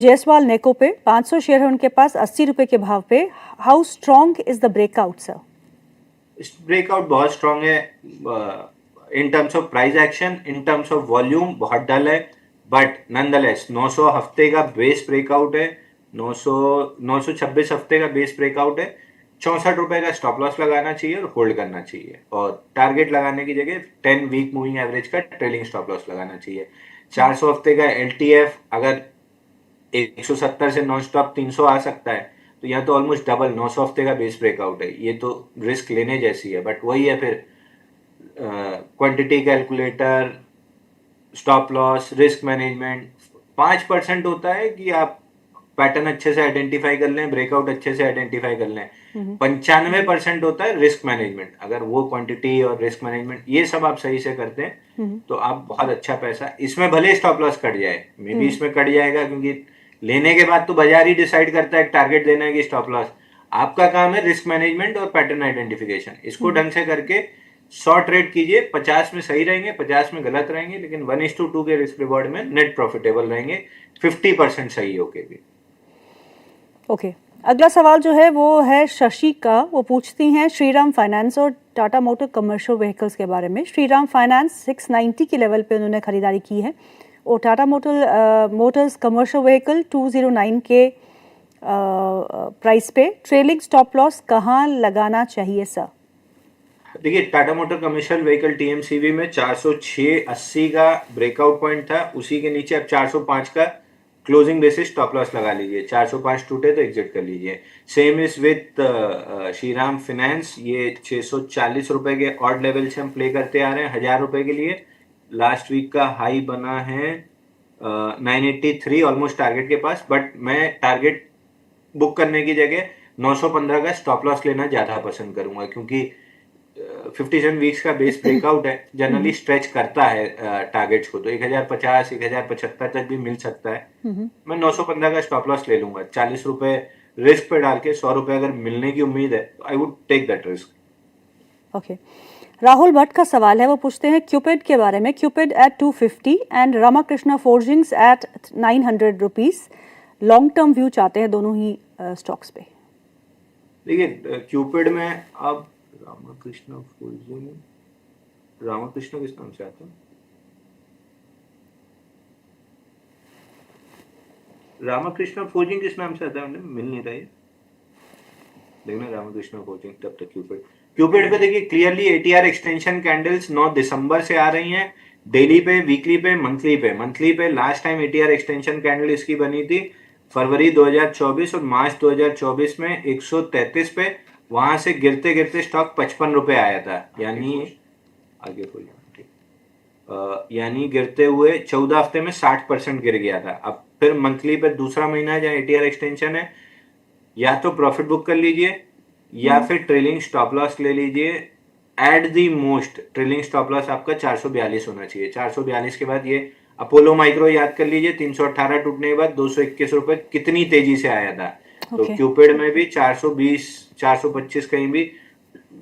जायसवाल नेको पे 500 शेयर है उनके पास 80 रुपए के भाव पे। How strong is the breakout sir? Breakout बहुत स्ट्रॉन्ग है in terms of price action, in terms of volume बहुत डल है, बट नॉनदलेस 900 हफ्ते का बेस ब्रेकआउट है, 926 हफ्ते का बेस ब्रेकआउट है। 64 रुपए का स्टॉप लॉस लगाना चाहिए और होल्ड करना चाहिए, और टारगेट लगाने की जगह 10 वीक मूविंग एवरेज का ट्रेलिंग स्टॉप लॉस लगाना चाहिए। 400 हफ्ते का एलटीएफ अगर 170 से नॉन स्टॉप 300 आ सकता है, तो यहाँ तो ऑलमोस्ट डबल 900 हफ्ते का बेस ब्रेकआउट है। ये तो रिस्क लेने जैसी है, बट वही है फिर quantity calculator, stop loss, risk management. 5% होता है कि आप पैटर्न अच्छे से आइडेंटिफाई कर लें, ब्रेकआउट अच्छे से आइडेंटिफाई कर लें। 95% होता है रिस्क मैनेजमेंट। अगर वो क्वांटिटी और रिस्क मैनेजमेंट ये सब आप सही से करते हैं तो आप बहुत अच्छा पैसा, इसमें भले स्टॉप लॉस कट जाए, मे बी इसमें कट जाएगा क्योंकि लेने के बाद तो बाजार ही डिसाइड करता है टारगेट देना है कि स्टॉप लॉस। आपका काम है रिस्क मैनेजमेंट और पैटर्न आइडेंटिफिकेशन। इसको ढंग से करके 100 ट्रेड कीजिए, 50 में सही रहेंगे, 50 में गलत रहेंगे, लेकिन 1:2 के रिस्क रिवॉर्ड में नेट प्रॉफिटेबल रहेंगे 50% सही होके भी। ओके, अगला सवाल जो है वो है शशि का। वो पूछती हैं श्रीराम फाइनेंस और टाटा मोटर कमर्शियल व्हीकल्स के बारे में। श्रीराम फाइनेंस 690 के लेवल पे उन्होंने खरीदारी की है और टाटा मोटर्स कमर्शियल व्हीकल 209 के प्राइस पे। ट्रेलिंग स्टॉप लॉस कहाँ लगाना चाहिए सर? देखिए, टाटा मोटर कमर्शियल व्हीकल टीएमसीवी में 406.80 का ब्रेकआउट पॉइंट था, उसी के नीचे अब 405 का क्लोजिंग बेसिस स्टॉप लॉस लगा लीजिए। 405 टूटे तो एग्जिट कर लीजिए। Same is with Shriram finance. ये 640 रुपए के ऑड लेवल से हम प्ले करते आ रहे हैं 1000 रुपए के लिए। लास्ट वीक का हाई बना है 983, ऑलमोस्ट टारगेट के पास, बट मैं टारगेट बुक करने की जगह 915 का स्टॉप लॉस लेना ज्यादा पसंद करूंगा, क्योंकि 57 वीक्स का बेस ब्रेकआउट है, जनरली स्ट्रेच करता है टारगेट्स को, तो 1050 1075 तक भी मिल सकता है। मैं 915 का स्टॉप लॉस ले लूंगा। 40 रुपए रिस्क पे डाल के 100 रुपए अगर मिलने की उम्मीद है तो I would take that risk. Okay, Rahul Bhatt का सवाल है। वो पूछते हैं क्यूपिड के बारे में। Cupid at 250 and Ramakrishna forgings at 900 rupees. Long term view चाहते हैं दोनों ही स्टॉक्स पे। देखिए, क्यूपिड में अब रामाकृष्णा फोर्जिंग, रामाकृष्णा किस नाम से आता है? रामाकृष्णा फोर्जिंग किस नाम से आता है? मिल नहीं रहा है, देखना रामकृष्ण कोचिंग तब तक क्यूपिड पे देखिए क्लियरली एटीआर एक्सटेंशन कैंडल्स 9 दिसंबर से आ रही हैं। डेली पे, वीकली पे, मंथली पे last time ATR extension candle इसकी बनी थी फरवरी 2024 और मार्च 2024 में 133 पे। वहां से गिरते गिरते स्टॉक 55 रुपए आया था, यानी आगे यानी गिरते हुए 14 हफ्ते में 60% गिर गया था। अब फिर मंथली पे दूसरा महीना है जहाँ एटीआर एक्सटेंशन है, या तो प्रॉफिट बुक कर लीजिए या फिर ट्रेलिंग स्टॉप लॉस ले लीजिए। At the most trailing stop loss आपका 442 होना चाहिए। 442 के बाद ये अपोलो माइक्रो याद कर लीजिए, 318 टूटने के बाद 221 रुपए कितनी तेजी से आया था। तो क्यूपिड में भी 420 425 कहीं भी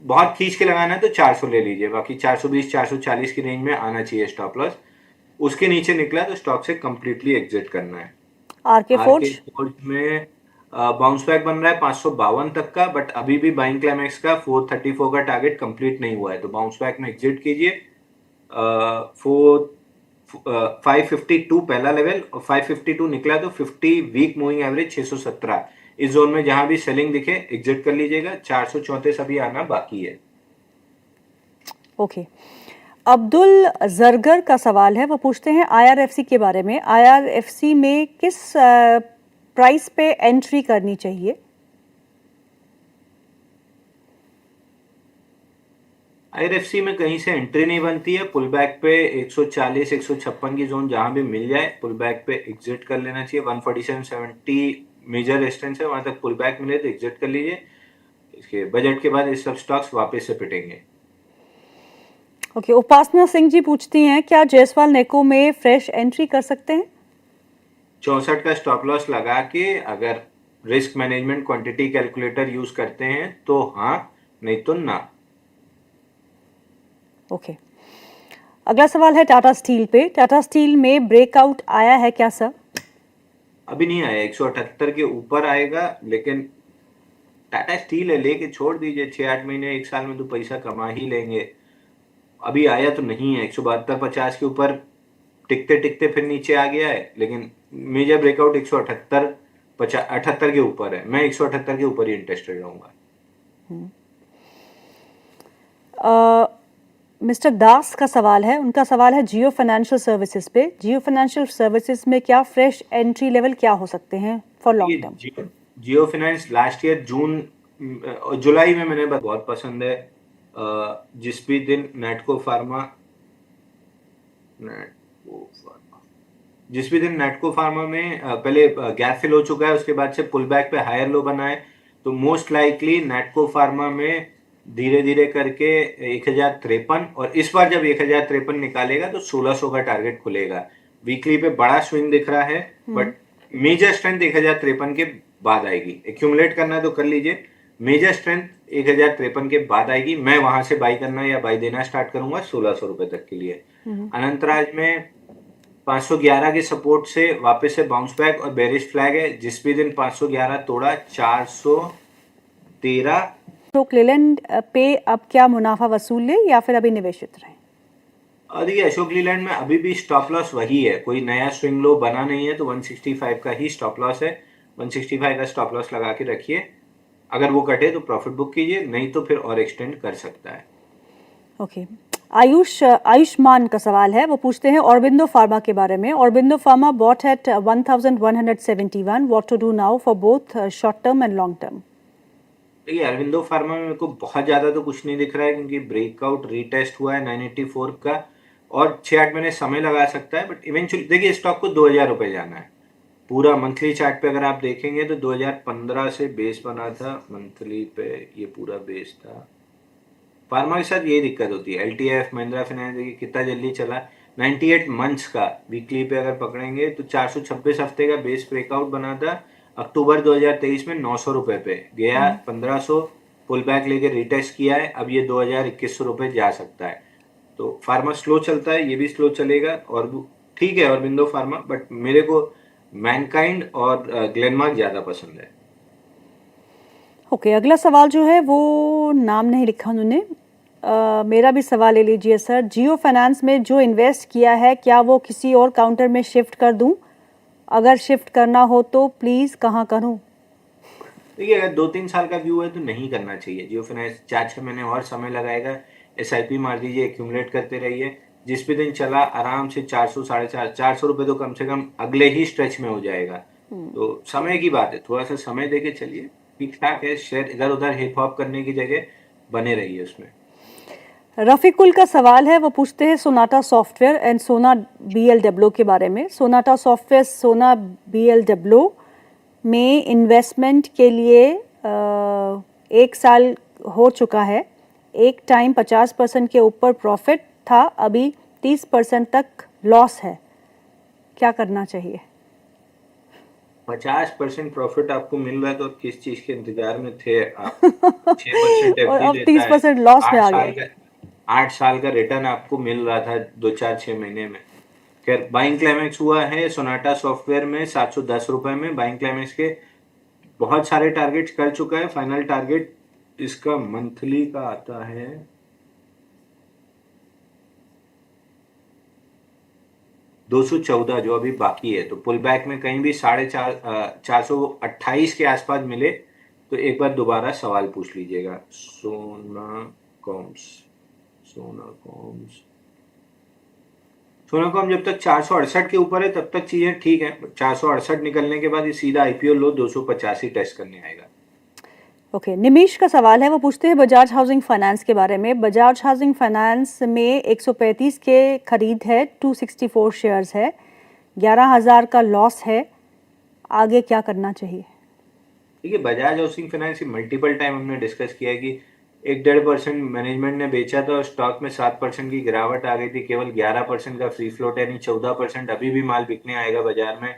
बहुत खींच के लगाना है तो 400 ले लीजिए, बाकी 420 440 की रेंज में आना चाहिए स्टॉप लॉस। उसके नीचे निकला तो स्टॉक से कंप्लीटली एग्जिट करना है। आरके फोर्ज में बाउंस बैक बन रहा है 552 तक का, बट अभी भी बाइंग क्लाइमेक्स का 434 का टारगेट कंप्लीट नहीं हुआ है, तो बाउंस बैक में एग्जिट कीजिए। 552 पहला लेवल और 552 निकला तो 50 वीक मूविंग एवरेज 617 इस जोन में जहां भी सेलिंग दिखे एग्जिट कर लीजिएगा। 434 अभी आना बाकी है। ओके, अब्दुल जरगर का सवाल है। वो पूछते हैं आईआरएफसी के बारे में। आईआरएफसी में किस प्राइस पे एंट्री करनी चाहिए? आईआरएफसी में कहीं से एंट्री नहीं बनती है। पुल बैक पे 140 156 की जोन जहां भी मिल जाए पुल बैक पे एग्जिट कर लेना चाहिए। 147.70 मेजर रेजिस्टेंस है, वहां तक पुल बैक मिले तो एग्जिट कर लीजिए। इसके बजट के बाद ये सब स्टॉक्स वापस से पिटेंगे। ओके, उपासना सिंह जी पूछती हैं क्या जायसवाल नेको में फ्रेश एंट्री कर सकते हैं? 64 का स्टॉप लॉस लगा के अगर risk management quantity calculator use करते हैं तो हाँ, नहीं तो ना। ओके, अगला सवाल है टाटा स्टील पे। टाटा स्टील में ब्रेकआउट आया है क्या सर? अभी नहीं आया, 178 के ऊपर आएगा, लेकिन टाटा स्टील है, लेके छोड़ दीजिए, 6-8 महीने 1 साल में तो पैसा कमा ही लेंगे। अभी आया तो नहीं है, 172-50 के ऊपर टिकते टिकते फिर नीचे आ गया है, लेकिन मेजर ब्रेकआउट 178, 78 के ऊपर है। मैं 178 के ऊपर ही इंटरेस्टेड रहूंगा। मिस्टर दास का सवाल है, उनका सवाल है जियो फाइनेंशियल सर्विसेज पे। जियो फाइनेंशियल सर्विसेज में क्या फ्रेश एंट्री लेवल क्या हो सकते हैं फॉर ये लॉन्ग टर्म? जियो फाइनेंस लास्ट ईयर जुलाई में मैंने बहुत पसंद है। जिस भी दिन नेटको फार्मा जिस भी दिन नेटको फार्मा में पहले गैप फिल हो चुका है, उसके बाद से पुल बैक पे हायर लो बना है, तो मोस्ट लाइकली नेटको फार्मा में धीरे धीरे करके 1053, और इस बार जब 1053 निकालेगा तो 1600 का टारगेट खुलेगा। वीकली पे बड़ा स्विंग दिख रहा है, बट मेजर स्ट्रेंथ 1053 के बाद आएगी। एक्यूमुलेट करना है तो कर लीजिए, मेजर स्ट्रेंथ 1053 के बाद आएगी। मैं वहां से बाई करना या बाई देना स्टार्ट करूंगा 1600 रुपए तक के लिए। अनंतराज में 511 के सपोर्ट से वापस से बाउंस बैक और बेरिश फ्लैग है। जिस भी दिन 511 तोड़ा, 413। तो क्लेलैंड पे अब क्या मुनाफा वसूल ले या फिर अभी निवेशित रहें? देखिए, अशोक लीलैंड में अभी भी स्टॉप लॉस वही है, कोई नया स्विंग लो बना नहीं है, तो 165 का ही स्टॉप लॉस है। 165 का स्टॉप लॉस लगा के रखिए, अगर वो कटे तो प्रॉफिट बुक कीजिए, नहीं तो फिर और एक्सटेंड कर सकता है। ओके। आयुष्मान का सवाल है, वो पूछते हैं ऑरबिंदो फार्मा के बारे में। Aurobindo pharma bought at 1171, what to do now for both short term and long term? देखिए, अरविंदो फार्मा में मेरे को बहुत ज्यादा तो कुछ नहीं दिख रहा है, क्योंकि ब्रेकआउट रीटेस्ट हुआ है 984 का, और 6-8 महीने समय लगा सकता है, बट इवेंचुअली देखिए स्टॉक को 2000 रुपए जाना है। पूरा मंथली चार्ट पे अगर आप देखेंगे तो 2015 से बेस बना था मंथली पे, ये पूरा बेस था। फार्मा के साथ यही दिक्कत होती है, एलटीएफ महिंद्रा फाइनेंस देखिए कितना जल्दी चला। 98 मंथ्स का वीकली पे अगर पकड़ेंगे तो 426 हफ्ते का बेस ब्रेकआउट बना था अक्टूबर 2023 में 900 रुपए पे गया, 1500 पुल बैक लेके रिटेस्ट किया है, अब ये 2000-2100 रुपए जा सकता है। तो फार्मा स्लो चलता है, ये भी स्लो चलेगा, और ठीक है ऑरबिंदो फार्मा, बट मेरे को मैनकाइंड और ग्लेनमार्क ज्यादा पसंद है। ओके, अगला सवाल जो है वो नाम नहीं लिखा उन्होंने। मेरा भी सवाल ले लीजिए सर। जियो फाइनेंस में जो इन्वेस्ट किया है, क्या वो किसी और काउंटर में शिफ्ट कर दूं? अगर शिफ्ट करना हो तो प्लीज़ कहाँ करूं? देखिए, अगर 2-3 साल का व्यू है तो नहीं करना चाहिए। जियो फाइनेंस 4-6 महीने और समय लगाएगा, एसआईपी मार दीजिए, एक्यूमुलेट करते रहिए। जिस भी दिन चला आराम से 400, 450 रुपए तो कम से कम अगले ही स्ट्रेच में हो जाएगा। तो समय की बात है, थोड़ा सा समय देके चलिए, ठीक ठाक है। शेयर इधर उधर हिप हॉप करने की जगह बने रहिए उसमें। रफ़ीकुल का सवाल है, वो पूछते हैं सोनाटा सॉफ्टवेयर एंड सोना बीएलडब्ल्यू के बारे में। सोनाटा सॉफ्टवेयर, सोना बीएलडब्ल्यू में इन्वेस्टमेंट के लिए 1 साल हो चुका है। एक टाइम 50% के ऊपर प्रॉफिट था, अभी 30% तक लॉस है। क्या करना चाहिए? 50% प्रॉफिट आपको मिल रहा है, तो आप किस चीज के इंतजार में थे? आप 6% और एफडी अब देता है, 30% लॉस में आठ आ साल गए। का 8 साल का रिटर्न आपको मिल रहा था 2-4-6 महीने में। खैर, बाइंग क्लाइमेक्स हुआ है सोनाटा सॉफ्टवेयर में 710 रुपए में। बाइंग क्लाइमेक्स के बहुत सारे टारगेट्स कर चुका है। फाइनल टारगेट इसका मंथली का आता है 214, जो अभी बाकी है। तो पुल बैक में कहीं भी 428 के आसपास मिले तो एक बार दोबारा सवाल पूछ लीजिएगा। सोनाकॉम जब तक 468 के ऊपर है तब तक चीजें ठीक है, 468 निकलने के बाद ये सीधा आईपीओ लो 285 टेस्ट करने आएगा। ओके, निमिष का सवाल है, वो पूछते हैं बजाज हाउसिंग फाइनेंस के बारे में। बजाज हाउसिंग फाइनेंस में 135 के खरीद है, 264 शेयर्स है, 11,000 का लॉस है, आगे क्या करना चाहिए? देखिए, Bajaj housing finance multiple time हमने डिस्कस किया है कि 1-1.5% मैनेजमेंट ने बेचा था और स्टॉक में 7% की गिरावट आ गई थी। केवल 11% का फ्री फ्लोट है, यानी 14% अभी भी माल बिकने आएगा बाजार में।